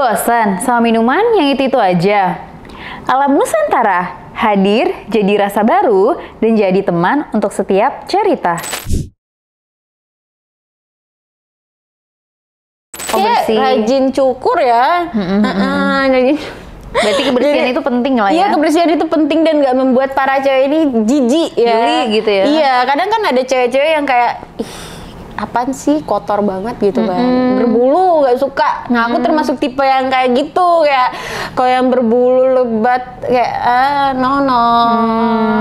Bosan sama minuman yang itu-itu aja? Alam Nusantara hadir jadi rasa baru dan jadi teman untuk setiap cerita. Kayak rajin cukur ya. Berarti kebersihan itu penting lah ya? Iya, kebersihan itu penting dan nggak membuat para cewek ini jijik ya. Geli gitu ya? Iya, kadang kan ada cewek-cewek yang kayak, ih, apaan sih, kotor banget gitu kan, berbulu nggak suka. Nah aku termasuk tipe yang kayak gitu, kayak kalau yang berbulu lebat kayak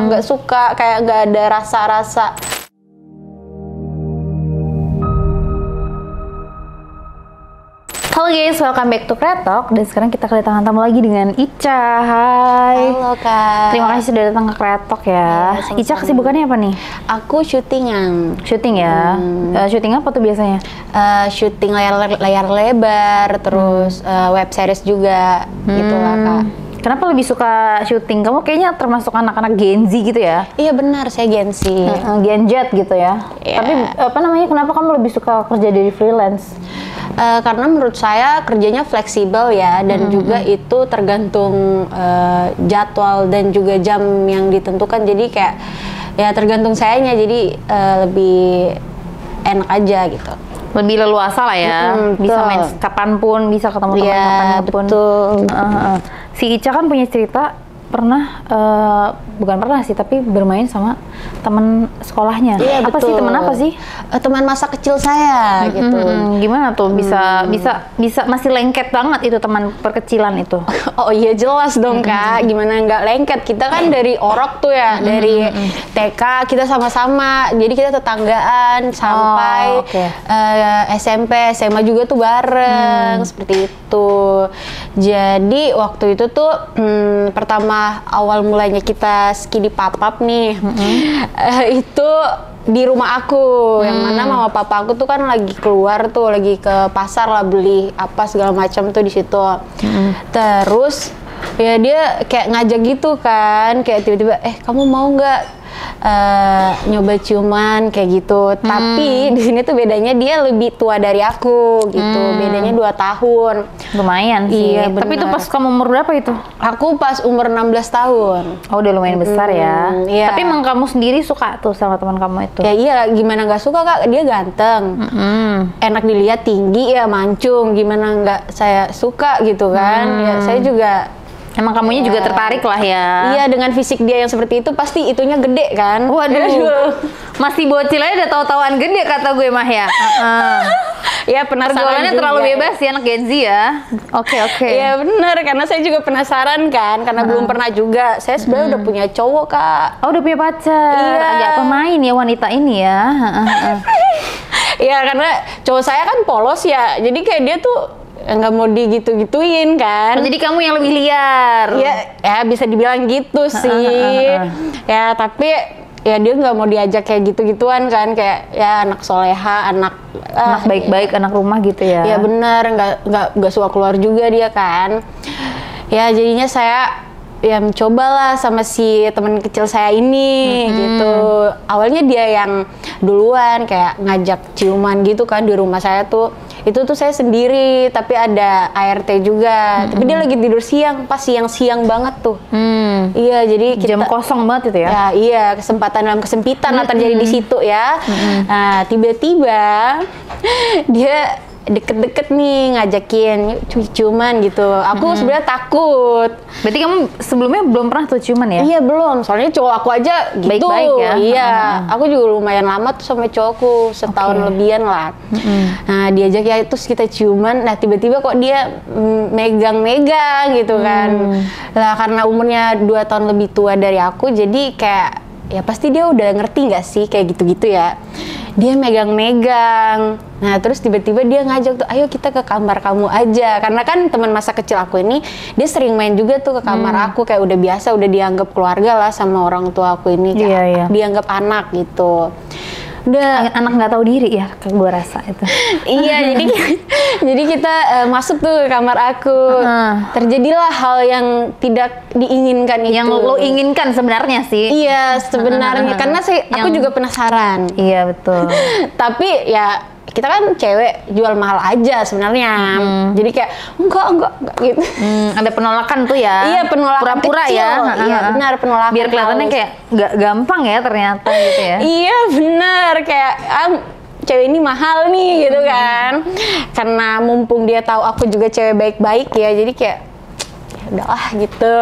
nggak suka, kayak nggak ada rasa-rasa. Halo guys, welcome back to Kreatok. Dan sekarang kita kedatangan tamu lagi dengan Ica. Hai. Halo Kak. Terima kasih sudah datang ke Kreatok ya. Sama-sama. Ica kesibukannya apa nih? Aku syutingan. Syuting ya? Syuting apa tuh biasanya? Syuting layar lebar, terus web series juga, gitulah Kak. Kenapa lebih suka syuting? Kamu kayaknya termasuk anak-anak Gen Z gitu ya? Iya benar, saya Gen Z. Gen Z gitu ya? Iya. Tapi apa namanya, kenapa kamu lebih suka kerja dari freelance? Karena menurut saya kerjanya fleksibel ya, dan juga itu tergantung jadwal dan juga jam yang ditentukan. Jadi kayak ya tergantung sayanya, jadi lebih enak aja gitu. Lebih leluasa lah ya, bisa main kapanpun, bisa ketemu teman kapanpun. Betul. Si Ica kan punya cerita pernah, bukan pernah sih, tapi bermain sama teman sekolahnya. Iya, apa betul. sih, teman apa sih? Teman masa kecil saya gitu. Gimana tuh bisa masih lengket banget itu teman perkecilan itu? Oh iya jelas dong Kak, gimana nggak lengket, kita kan dari orok tuh ya, dari TK kita sama-sama, jadi kita tetanggaan sampai SMP, SMA juga tuh bareng, seperti itu. Jadi waktu itu tuh pertama awal mulanya kita skidi papap nih, itu di rumah aku, yang mana mama papa aku tuh kan lagi keluar tuh, lagi ke pasar lah beli apa segala macam tuh di situ. Terus ya dia kayak ngajak gitu kan, kayak tiba-tiba kamu mau nggak nyoba ciuman kayak gitu. Tapi di sini tuh bedanya dia lebih tua dari aku gitu, bedanya 2 tahun. Lumayan sih. Iya, tapi itu benar. pas kamu umur berapa itu? Aku pas umur 16 tahun. Oh, udah lumayan besar ya. Iya. Tapi emang kamu sendiri suka tuh sama teman kamu itu? Ya iya, gimana nggak suka Kak, dia ganteng, enak dilihat, tinggi ya, mancung, gimana nggak saya suka gitu kan. Ya saya juga, Emang kamunya juga tertarik lah ya? iya, dengan fisik dia yang seperti itu pasti itunya gede kan. Waduh, masih bocil aja udah tahu-tahuan gede kata gue mah ya. Ya penasaran Pergaulannya juga. terlalu bebas ya anak Gen Z ya. Oke. Iya benar, karena saya juga penasaran kan, karena belum pernah juga. Saya sebenarnya udah punya cowok Kak. Oh, udah punya pacar. Iya. Agak pemain ya wanita ini ya. Iya, karena cowok saya kan polos ya, jadi kayak dia tuh nggak mau digitu-gituin kan. Oh, jadi kamu yang lebih liar. Ya bisa dibilang gitu sih. Ya tapi ya dia nggak mau diajak kayak gitu-gituan kan, kayak ya anak soleha, anak baik-baik, anak rumah gitu ya. Ya benar, nggak suka keluar juga dia kan. Ya jadinya saya ya mencobalah sama si teman kecil saya ini gitu. Awalnya dia yang duluan kayak ngajak ciuman gitu kan di rumah saya tuh. Itu tuh saya sendiri, tapi ada ART juga. Tapi dia lagi tidur siang, pas siang-siang banget tuh. Iya, jadi kita jam kosong banget itu ya. Ya iya, kesempatan dalam kesempitan lah terjadi di situ ya. Nah, tiba-tiba dia deket-deket nih ngajakin ciuman gitu. Aku sebenarnya takut. Berarti kamu sebelumnya belum pernah tuh ciuman ya? Iya belum, soalnya cowok aku aja gitu. Baik-baik ya? Iya, aku juga lumayan lama tuh sama cowokku, setahun lebihan lah. Nah diajak ya, terus kita ciuman, nah tiba-tiba kok dia megang-megang gitu kan. Lah karena umurnya 2 tahun lebih tua dari aku, jadi kayak ya pasti dia udah ngerti nggak sih kayak gitu-gitu ya. Dia megang-megang. Nah terus tiba-tiba dia ngajak tuh, ayo kita ke kamar kamu aja. Karena kan teman masa kecil aku ini, dia sering main juga tuh ke kamar aku. Kayak udah biasa, udah dianggap keluarga lah sama orang tua aku ini. Kayak dianggap anak gitu. Udah anak nggak tahu diri ya, gue rasa itu. Iya, jadi kita masuk tuh ke kamar aku. Terjadilah hal yang tidak diinginkan itu. Yang lo inginkan sebenarnya sih. Iya, sebenarnya karena aku juga penasaran. Iya betul. Tapi ya kita kan cewek jual mahal aja sebenarnya. Jadi kayak enggak gitu. Ada penolakan tuh ya. Iya, penolakan pura-pura kecil. ya. Iya, benar, penolakan. Biar kelihatannya halus. kayak nggak gampang ya ternyata gitu ya. Iya, benar, kayak cewek ini mahal nih gitu kan. Karena mumpung dia tahu aku juga cewek baik-baik ya, jadi kayak ya udahlah gitu.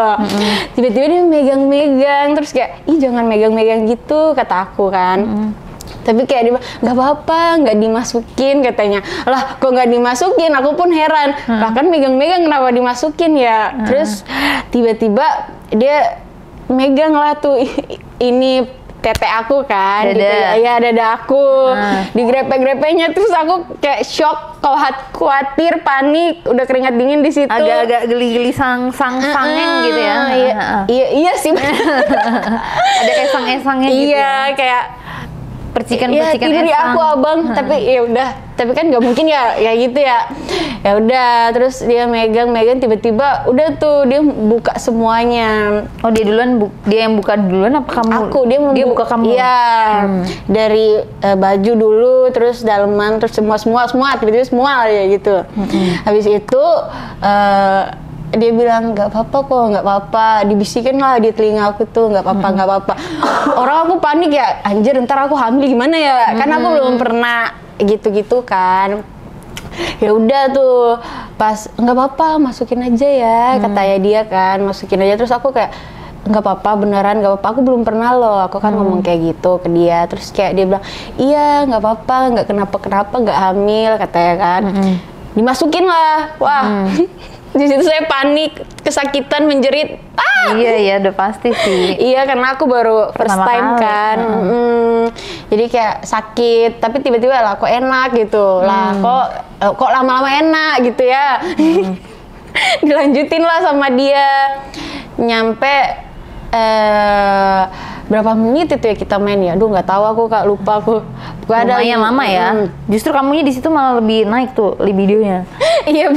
Tiba-tiba dia megang-megang terus kayak, "Ih, jangan megang-megang gitu," kata aku kan. Tapi kayak dia nggak apa-apa, nggak dimasukin katanya. Lah, kok nggak dimasukin? Aku pun heran. Lah kan megang-megang kenapa dimasukin ya? Terus tiba-tiba dia megang lah tuh ini tete aku kan, dada. gitu ya. Ya, dada aku. Digrepe-grepenya terus aku kayak shock, khawatir, panik, udah keringat dingin di situ. Agak-agak geli-geli sangeng gitu ya. Iya sih. Ada esang-esangnya gitu. Iya, kayak percikan-percikan tidur di aku abang, tapi ya udah, tapi kan nggak mungkin ya gitu ya. Ya udah, terus dia megang tiba-tiba udah tuh dia buka semuanya. Oh, dia yang buka duluan apa kamu? Aku, dia buka kamu. Iya. Dari baju dulu, terus daleman, terus semua tiba-tiba semua ya gitu. Habis itu dia bilang nggak apa-apa, dibisikin lah di telinga aku tuh nggak apa-apa. Orang aku panik ya, anjir ntar aku hamil gimana ya, kan aku belum pernah gitu kan. Ya udah tuh pas nggak apa-apa, masukin aja ya, katanya dia kan, masukin aja. Terus aku kayak nggak apa-apa, beneran nggak apa-apa, aku belum pernah loh, aku kan ngomong kayak gitu ke dia. Terus kayak dia bilang iya nggak apa-apa, nggak kenapa-kenapa, nggak hamil katanya kan. Dimasukin lah, wah. Di situ saya panik, kesakitan, menjerit. Iya, udah pasti sih. Iya, karena aku baru first Pertama time kali. kan. Jadi kayak sakit, tapi tiba-tiba lah kok enak gitu. Lah kok lama-lama enak gitu ya. Dilanjutin lah sama dia. Nyampe berapa menit itu ya kita main ya? Aduh, nggak tahu aku Kak, lupa aku. Lumayan lama ya. Justru kamunya di situ malah lebih naik tuh libidonya. Iya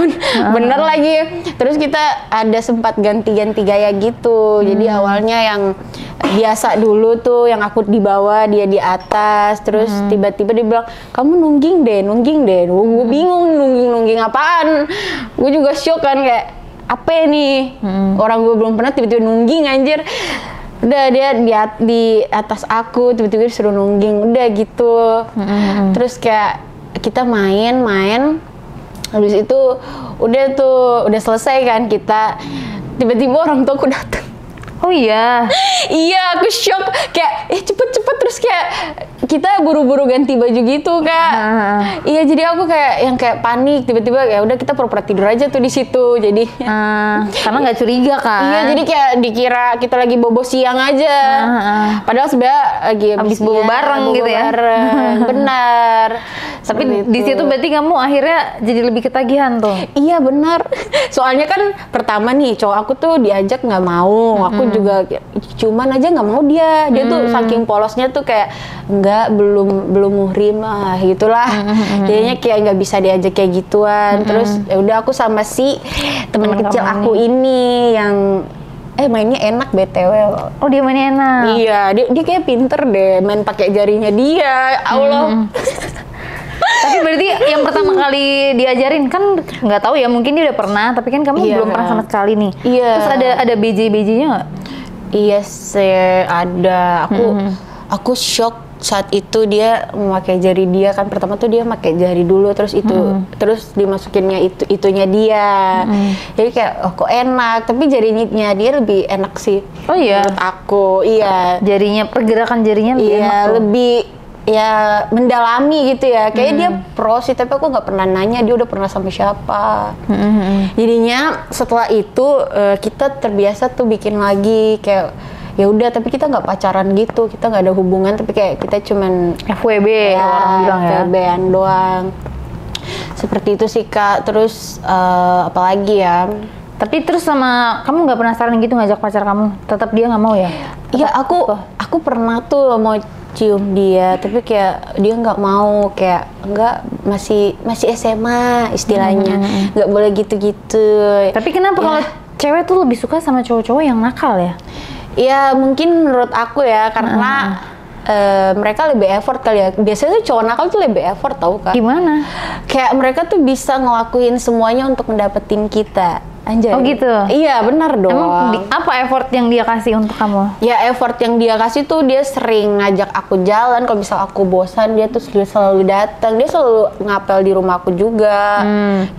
bener lagi. Terus kita ada sempat ganti-ganti gaya gitu. Jadi awalnya yang biasa dulu tuh, yang aku di bawah, dia di atas. Terus tiba-tiba dia bilang, kamu nungging deh. Gue bingung nungging apaan. Gue juga shock kan, kayak apa nih? Orang gue belum pernah tiba-tiba nungging anjir. Udah dia di atas aku, tiba-tiba disuruh nungging, udah gitu. Terus kayak kita main, habis itu udah selesai kan kita, tiba-tiba orang tuaku datang. Oh iya. Iya, aku shock kayak cepet-cepet, terus kayak kita buru-buru ganti baju gitu Kak. Iya, jadi aku kayak panik, tiba-tiba ya udah kita pura-pura tidur aja tuh di situ. Jadi karena nggak curiga kan. Iya, jadi kayak dikira kita lagi bobo siang aja. Padahal sebenarnya lagi habis bobo bareng gitu ya. Benar. Tapi di situ berarti kamu akhirnya jadi lebih ketagihan tuh. Iya benar. Soalnya kan pertama nih cowok aku tuh diajak nggak mau. Aku juga cuman aja nggak mau dia. Dia tuh saking polosnya tuh kayak belum muhrim lah gitulah. Jadinya kayak nggak bisa diajak kayak gituan. Terus ya udah aku sama si teman kecil aku ini yang mainnya enak BTW. Oh, dia mainnya enak. Iya, dia kayak pinter deh main pakai jarinya dia. Allah. Tapi berarti yang pertama kali diajarin kan nggak tahu ya, mungkin dia udah pernah, tapi kan kamu belum pernah sama sekali nih. Iya. Terus ada BJ-BJ-nya nggak? Iya sih ada. Aku shock saat itu dia memakai jari dia kan, pertama tuh dia pakai jari dulu, terus terus dimasukinnya itunya dia. Jadi kayak kok enak, tapi jarinya dia lebih enak sih. Oh iya. Menurut aku, iya. Pergerakan jarinya lebih enak tuh. Lebih ya mendalami gitu ya. Kayaknya dia pro sih, tapi aku nggak pernah nanya dia udah pernah sama siapa. Jadinya setelah itu kita terbiasa tuh bikin lagi kayak ya udah, tapi kita nggak pacaran gitu, kita nggak ada hubungan, tapi kayak kita cuman FWB ya, orang bilang ya. FWB-an doang. Seperti itu sih Kak. Terus apalagi ya? Tapi terus sama kamu nggak penasaran gitu ngajak pacar kamu? Tetap dia nggak mau ya? Iya, aku pernah tuh mau cium dia, tapi kayak dia nggak mau, kayak enggak, masih SMA istilahnya, nggak boleh gitu-gitu. Tapi kenapa kalau cewek tuh lebih suka sama cowok-cowok yang nakal ya? Ya mungkin menurut aku ya, karena mereka lebih effort kali ya. Biasanya tuh cowok nakal tuh lebih effort tau Kak. Gimana? Kayak mereka tuh bisa ngelakuin semuanya untuk mendapetin kita. Anjay. Oh gitu? Iya benar dong. Emang apa effort yang dia kasih untuk kamu? Ya effort yang dia kasih tuh dia sering ngajak aku jalan. Kalau misal aku bosan dia tuh selalu datang. Dia selalu ngapel di rumah aku juga.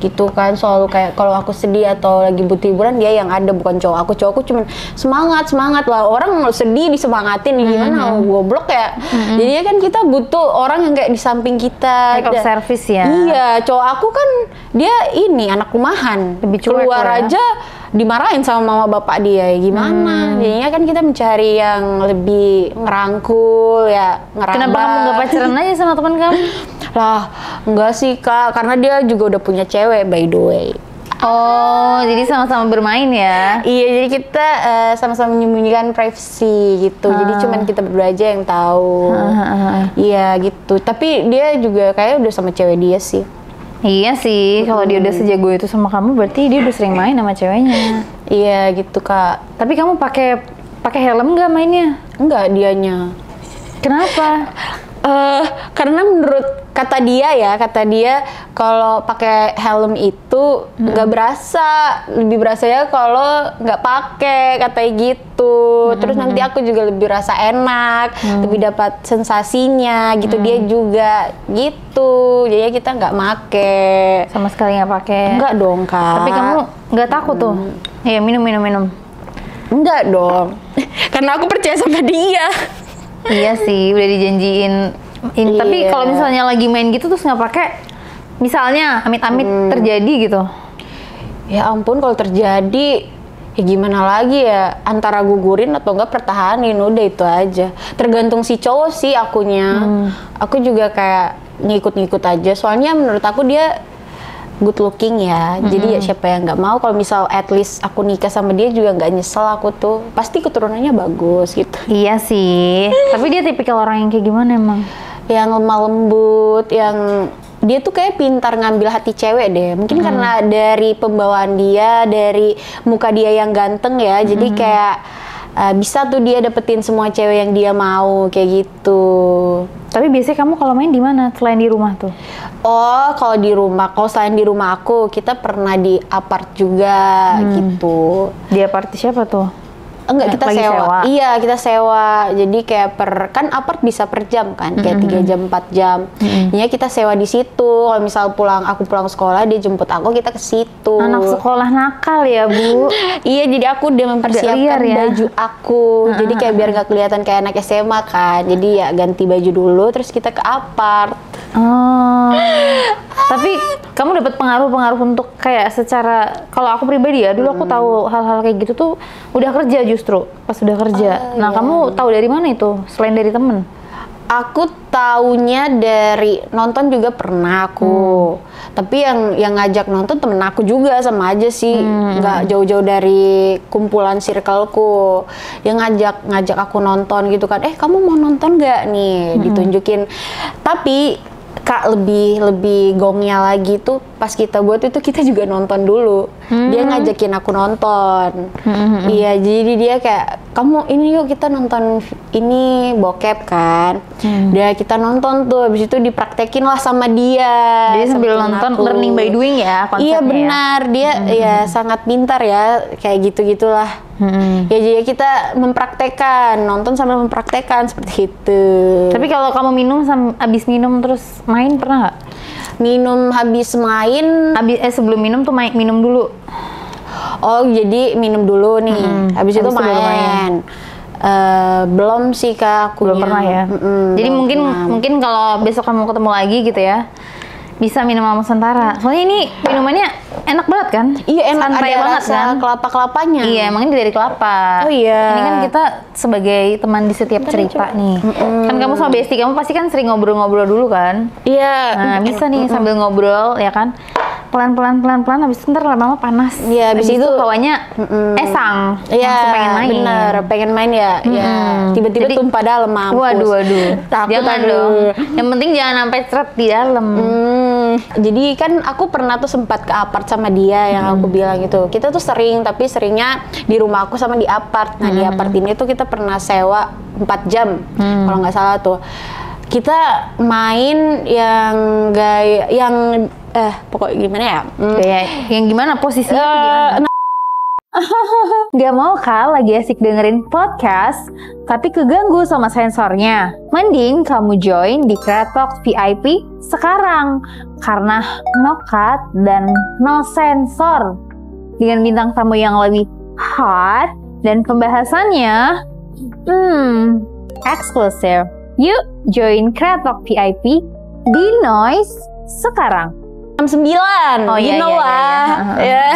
Gitu kan. Selalu kayak kalau aku sedih atau lagi butuh hiburan dia yang ada, bukan cowok aku. Cowok aku cuman semangat lah. Orang sedih disemangatin gimana goblok ya. Jadi kan kita butuh orang yang kayak di samping kita. Like of service ya. Iya, cowok aku kan dia ini anak rumahan. Lebih cuek keluar ya. aja dimarahin sama mama bapak dia, gimana? Jadinya kan kita mencari yang lebih ngerangkul ya, ngerambah. Kenapa kamu nggak pacaran aja sama teman kamu? Lah, enggak sih Kak, karena dia juga udah punya cewek by the way. Oh, jadi sama-sama bermain ya? Iya, jadi kita sama-sama menyembunyikan privacy gitu. Jadi cuman kita berdua aja yang tahu. Iya gitu. Tapi dia juga kayak udah sama cewek dia sih. Iya sih, kalau dia udah sejago itu sama kamu, berarti dia udah sering main sama ceweknya. Iya gitu Kak. Tapi kamu pakai helm nggak mainnya? Enggak dianya. Kenapa? Karena menurut kata dia kalau pakai helm itu nggak berasa, lebih berasa ya kalau nggak pakai, katanya gitu. Terus nanti aku juga lebih rasa enak, lebih dapat sensasinya gitu. Dia juga gitu, jadi kita nggak make. Sama sekali nggak pakai. Enggak dong Kak. Tapi kamu nggak takut tuh? Iya, minum. Enggak dong, karena aku percaya sama dia. Iya sih, udah dijanjiin. Tapi kalau misalnya lagi main gitu terus nggak pakai, misalnya amit-amit terjadi gitu. Ya ampun, kalau terjadi ya gimana lagi ya, antara gugurin atau enggak pertahanin, udah itu aja. Tergantung si cowok sih akunya. Aku juga kayak ngikut-ngikut aja. Soalnya menurut aku dia good looking ya. Jadi ya siapa yang nggak mau, kalau misal at least aku nikah sama dia juga nggak nyesel aku tuh. Pasti keturunannya bagus gitu. Iya sih. Tapi dia tipikal orang yang kayak gimana emang? Yang lemah lembut, yang dia tuh kayak pintar ngambil hati cewek deh. Mungkin karena dari pembawaan dia, dari muka dia yang ganteng ya. Jadi kayak bisa tuh dia dapetin semua cewek yang dia mau kayak gitu. Tapi biasanya kamu kalau main di mana selain di rumah tuh? Oh, kalau di rumah, kalau selain di rumah aku, kita pernah di apart juga gitu. Di apart siapa tuh? Enggak, kita sewa. Iya, kita sewa. Jadi kayak kan apart bisa per jam kan, kayak 3 jam, 4 jam. Jadi kita sewa di situ. Kalau misal aku pulang sekolah, dia jemput aku, kita ke situ. Anak sekolah nakal ya, Bu. Iya, jadi aku udah mempersiapkan ya? Baju aku. Jadi kayak biar nggak kelihatan kayak anak SMA kan. Jadi ya ganti baju dulu, terus kita ke apart. Oh. Tapi kamu dapat pengaruh untuk kayak secara, kalau aku pribadi ya, dulu aku tahu hal-hal kayak gitu tuh udah kerja justru, pas udah kerja. Nah, kamu tahu dari mana itu selain dari temen? Aku taunya dari nonton juga pernah aku. Tapi yang ngajak nonton temen aku juga, sama aja sih. Nggak jauh-jauh dari kumpulan circleku. Yang ngajak aku nonton gitu kan. Kamu mau nonton nggak nih? Ditunjukin. Tapi Kak, lebih gongnya lagi tuh pas kita buat itu, kita juga nonton dulu. Dia ngajakin aku nonton. Iya, jadi dia kayak, kamu ini yuk kita nonton ini bokep kan. Dia kita nonton tuh, habis itu dipraktekin lah sama dia. Jadi sambil nonton, learning by doing ya konsepnya. Iya benar, dia ya sangat pintar ya, kayak gitu-gitulah. Ya jadi kita mempraktekkan, nonton sambil mempraktekkan seperti itu. Tapi kalau kamu abis minum terus main pernah nggak? Minum habis main, sebelum minum tuh minum dulu. Oh, jadi minum dulu nih, habis itu main. Belum sih Kak, aku belum pernah ya. Jadi mungkin kalau besok kamu ketemu lagi gitu ya, bisa minum sama Nusantara. Soalnya ini minumannya enak banget kan? Iya, enak, santai ada banget rasa kan? kelapa-kelapanya. Iya, emang ini dari kelapa. Oh iya. Ini kan kita sebagai teman di setiap cerita nih. Kan kamu sama Besti, kamu pasti kan sering ngobrol-ngobrol dulu kan? Iya. Nah, bisa nih sambil ngobrol ya kan? Pelan-pelan, habis itu ntar lama-lama panas. Iya, habis itu hawanya esang. Iya, pengen main. Bener, pengen main ya. Ya, tiba-tiba tumpah dalam mampus. Waduh. Takut Jangan dong. Yang penting jangan sampai seret di dalam. Jadi kan aku pernah tuh sempat ke apart sama dia yang aku bilang gitu. Kita tuh sering, tapi seringnya di rumah aku sama di apart. Nah di apart ini tuh kita pernah sewa 4 jam kalau nggak salah tuh. Kita main yang gaya, yang pokoknya gimana ya? Kayak yang gimana posisinya tuh gimana? Gak mau kan lagi asik dengerin podcast, tapi keganggu sama sensornya? Mending kamu join di Kreatok VIP sekarang, karena no cut dan no sensor. Dengan bintang tamu yang lebih hot dan pembahasannya eksklusif. Yuk join Kreatok VIP di Noise sekarang. 9, Oh, you iya, know iya, lah. iya. Ya.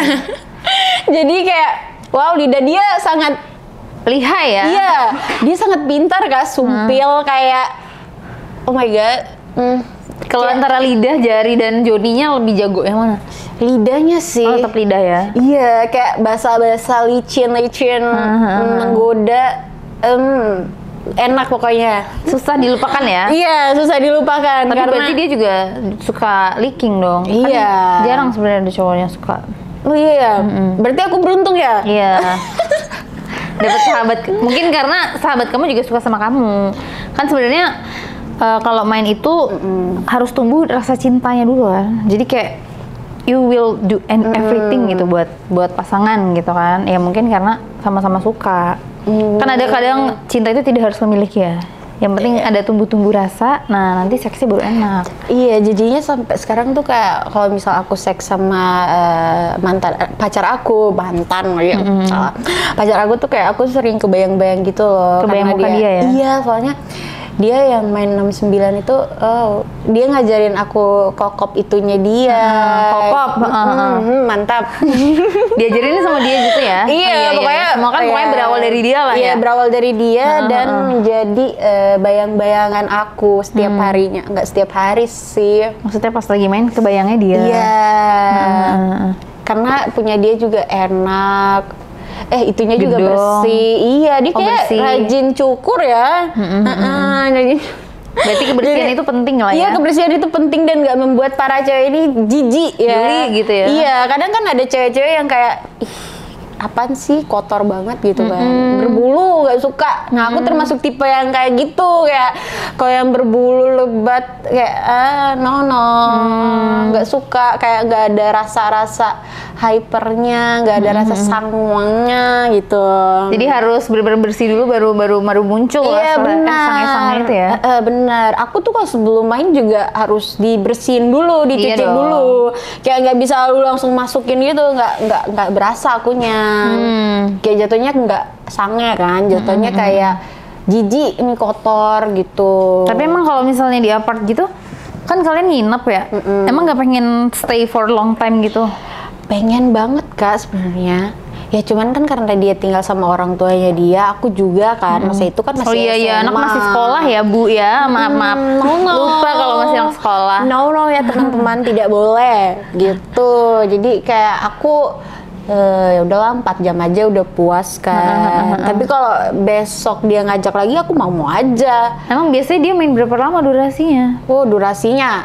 Jadi kayak wow, lidah dia sangat Lihai ya? iya, dia sangat pintar Kak, sumpil kayak oh my god. Kalau antara lidah, jari, dan jodinya lebih jago yang mana? Lidahnya sih. Oh, tetap lidah ya? Iya, kayak basa-basa licin menggoda, enak pokoknya. Susah dilupakan ya? Iya, susah dilupakan. Tapi karena berarti dia juga suka licking dong? Iya. Kan jarang sebenarnya ada cowoknya suka. oh iya, berarti aku beruntung ya. Iya. Dapat sahabat, mungkin karena sahabat kamu juga suka sama kamu. Kan sebenarnya kalau main itu harus tumbuh rasa cintanya dulu kan. Jadi kayak you will do everything gitu buat pasangan gitu kan. Ya mungkin karena sama-sama suka. Kan ada kadang cinta itu tidak harus memiliki ya. Yang penting ada tumbuh-tumbuh rasa. Nah nanti seksnya baru enak. Iya, jadinya sampai sekarang tuh kayak kalau misal aku seks sama pacar aku, mantan ya, salah. Pacar aku tuh kayak aku sering kebayang-bayang gitu loh. Kebayang karena muka dia ya? Iya, soalnya dia yang main 69 itu, dia ngajarin aku kokop itunya dia. Kokop, mantap. Diajarin sama dia gitu ya? Iya, pokoknya semua kan pokoknya berawal dari dia lah iya, ya. berawal dari dia dan menjadi bayang-bayangan aku setiap harinya. Enggak setiap hari sih. Maksudnya pas lagi main kebayangnya dia. Iya. Karena punya dia juga enak. Itunya juga Gedong. bersih. Iya, dia kayak bersih. rajin cukur ya. Berarti kebersihan itu penting lah Iya, ya? kebersihan itu penting dan nggak membuat para cewek ini jijik ya. Geli gitu ya? Iya, kadang kan ada cewek-cewek yang kayak ih, apaan sih, kotor banget gitu kan, berbulu nggak suka. Nah aku termasuk tipe yang kayak gitu, kayak kalau yang berbulu lebat kayak nggak suka, kayak nggak ada rasa-rasa hypernya, nggak ada rasa sangwangnya gitu. Jadi harus benar-benar bersih dulu baru muncul Iya, lah esang-esangnya itu ya? Benar. Aku tuh kalau sebelum main juga harus dibersihin dulu, dicuci Iya dong. dulu. Kayak nggak bisa lu langsung masukin gitu, nggak berasa akunya. Kayak jatuhnya nggak sange kan, jatuhnya kayak jijik ini kotor gitu. Tapi emang kalau misalnya di apart gitu, kan kalian nginep ya? Emang nggak pengen stay for long time gitu? Pengen banget Kak sebenarnya. Ya cuman kan karena dia tinggal sama orang tuanya dia, aku juga kan masa itu kan masih Oh iya, SMA. anak masih sekolah ya Bu ya? Maaf. Lupa kalau masih anak sekolah. No ya teman-teman, tidak boleh gitu. Jadi kayak aku ya udahlah 4 jam aja udah puas kan. Tapi kalau besok dia ngajak lagi aku mau aja. Emang biasanya dia main berapa lama durasinya? Durasinya